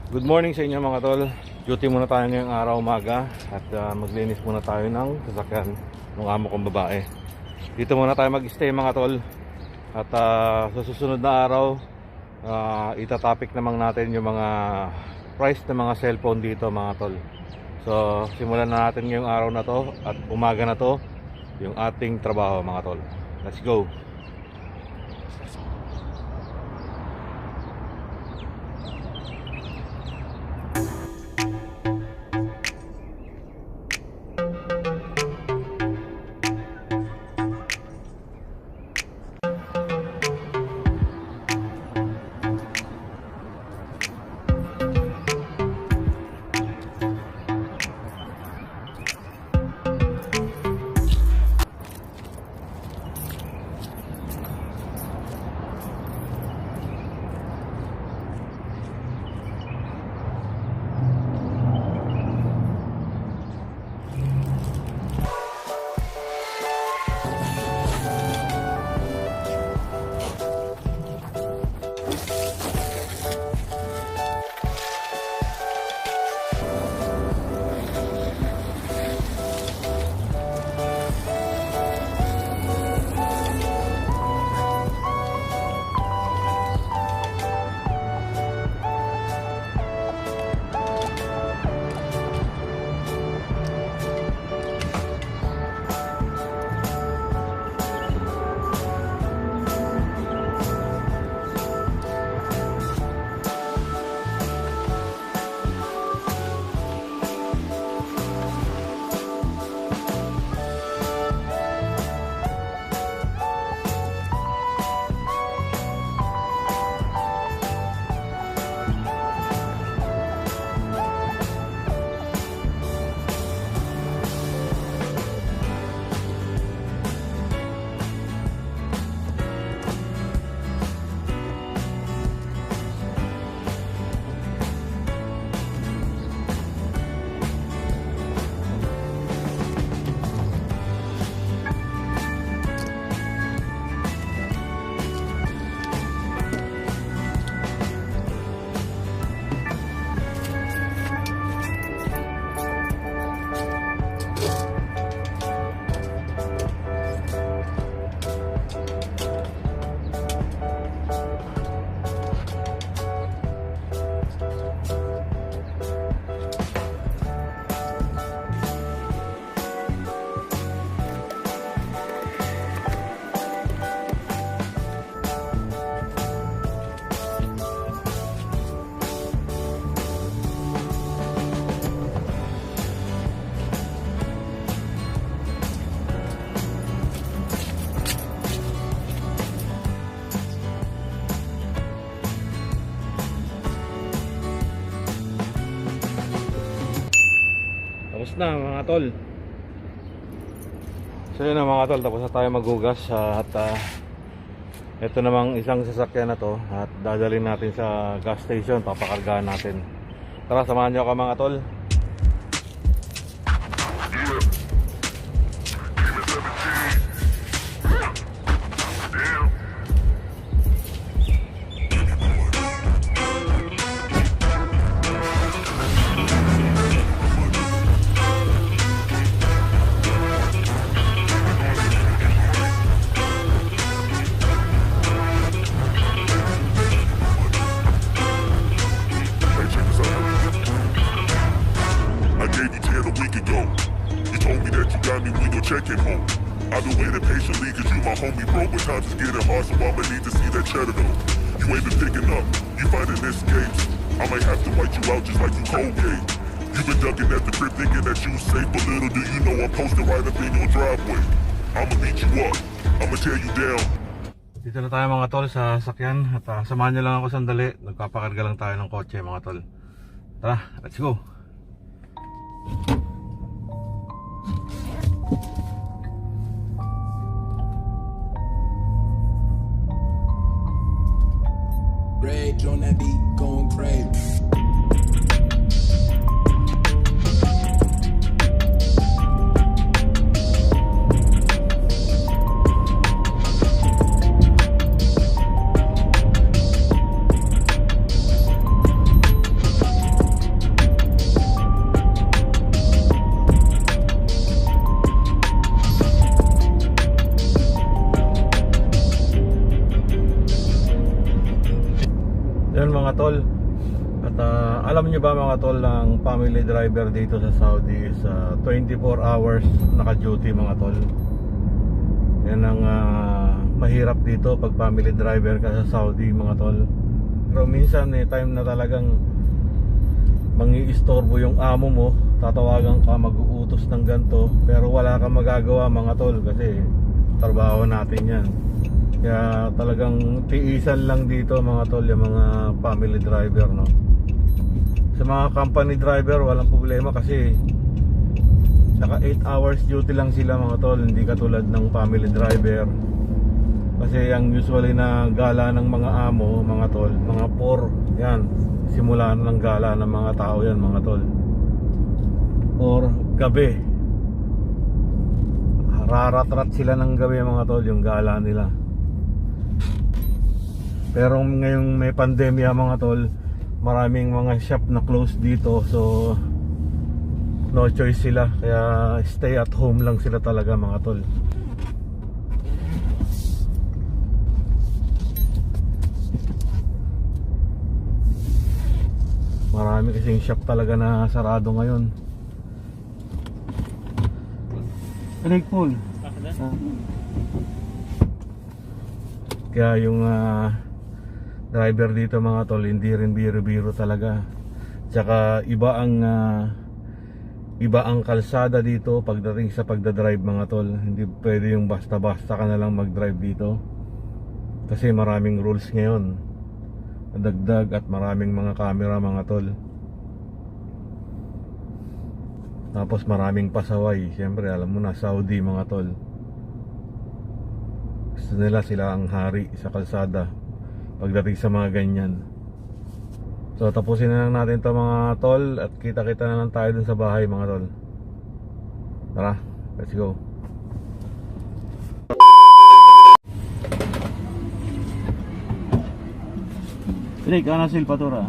Good morning sa inyo mga tol. Duty muna tayo ngayong araw umaga at maglinis muna tayo ng sasakyan ng amo kong babae. Dito muna tayo mag-stay mga tol. At sa susunod na araw, itatopic naman natin yung mga price ng mga cellphone dito mga tol. So simulan na natin ngayong araw na to at umaga na to yung ating trabaho mga tol. Let's go! Tapos na mga tol. So yun na mga tol, tapos na tayo maghugas at ito namang isang sasakyan na to at dadalhin natin sa gas station, papakargahan natin. Tara, samahan nyo ako mga tol. Checking home. I've been waiting patiently cause you my homie bro, but times is getting hard, so I'ma need to see that cheddar though. You ain't been picking up, you finding escapes. I might have to wipe you out just like you Colgate. You been ducking at the crib thinking that you safe, but little do you know I'm posted right up in your driveway. I'ma beat you up, I'ma tear you down. Dito na tayo mga tol sa sakyan at samahan nyo lang ako sandali. Nagpapakarga lang tayo ng kotse mga tol. Tara, let's go. Rage on that beat, going crazy. Yan mga tol. At alam nyo ba mga tol, ang family driver dito sa Saudi is 24 hours naka-duty mga tol. Yan ang mahirap dito pag family driver ka sa Saudi mga tol. Pero minsan time na talagang mangi-istorbo yung amo mo, tatawagan ka, mag-uutos ng ganto, pero wala kang magagawa mga tol kasi trabaho natin yan. Kaya talagang tiisan lang dito mga tol yung mga family driver, no. Sa mga company driver walang problema kasi naka 8 hours duty lang sila mga tol, hindi katulad ng family driver. Kasi ang usually na gala ng mga amo mga tol, mga 4 yan, simula na ng gala ng mga tao yan mga tol, or gabi. Rarat-rat sila ng gabi mga tol, yung gala nila. Pero ngayong may pandemya mga tol, maraming mga shop na close dito, so no choice sila, kaya stay at home lang sila talaga mga tol. Marami kasing shop talaga na sarado ngayon. Rick Paul. Kaya yung driver dito mga tol, hindi rin biro-biro talaga. Tsaka iba ang kalsada dito pagdating sa pagdadrive mga tol. Hindi pwede yung basta-basta ka na lang mag-drive dito, kasi maraming rules ngayon, dagdag, at maraming mga camera mga tol. Tapos maraming pasaway. Siyempre alam mo na, Saudi mga tol, gusto nila sila ang hari sa kalsada pagdating sa mga ganyan. So tapusin na lang natin to mga tol, at kita-kita na lang tayo dun sa bahay mga tol. Tara, let's go. Rick, ano sil patura?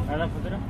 Ada foto dah?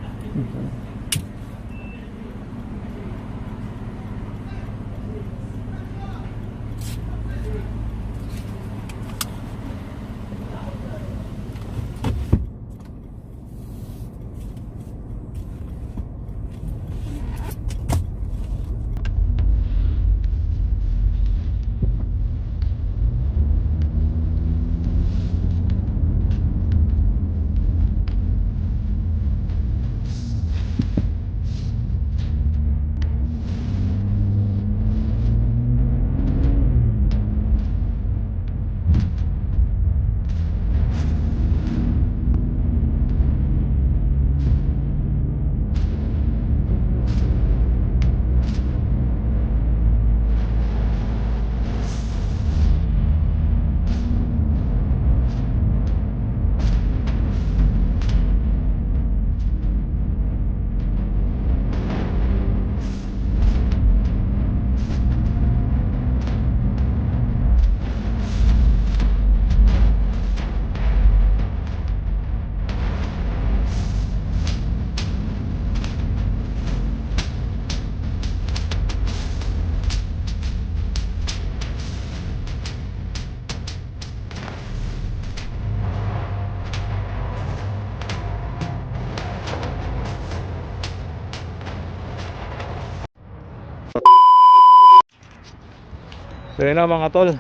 So yun na mga tol,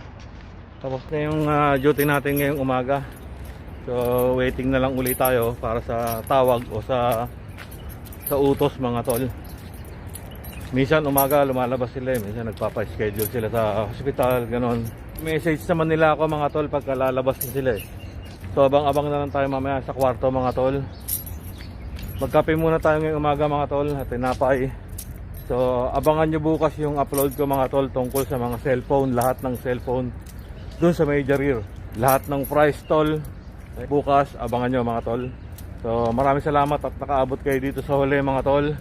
tapos na yung duty natin ngayong umaga. So waiting na lang ulit tayo para sa tawag o sa utos mga tol. Minsan umaga lumalabas sila, minsan nagpapa-schedule sila sa hospital, ganon. Message naman nila ako mga tol pagka lalabas na sila. So abang-abang na lang tayo mamaya sa kwarto mga tol. Magkape muna tayo ngayong umaga mga tol at tinapay. So abangan nyo bukas yung upload ko mga tol tungkol sa mga cellphone, lahat ng cellphone dun sa Major Rear, lahat ng price tol bukas, abangan nyo mga tol. So maraming salamat at nakaabot kayo dito sa huli mga tol.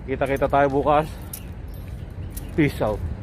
Kita-kita tayo bukas. Peace out.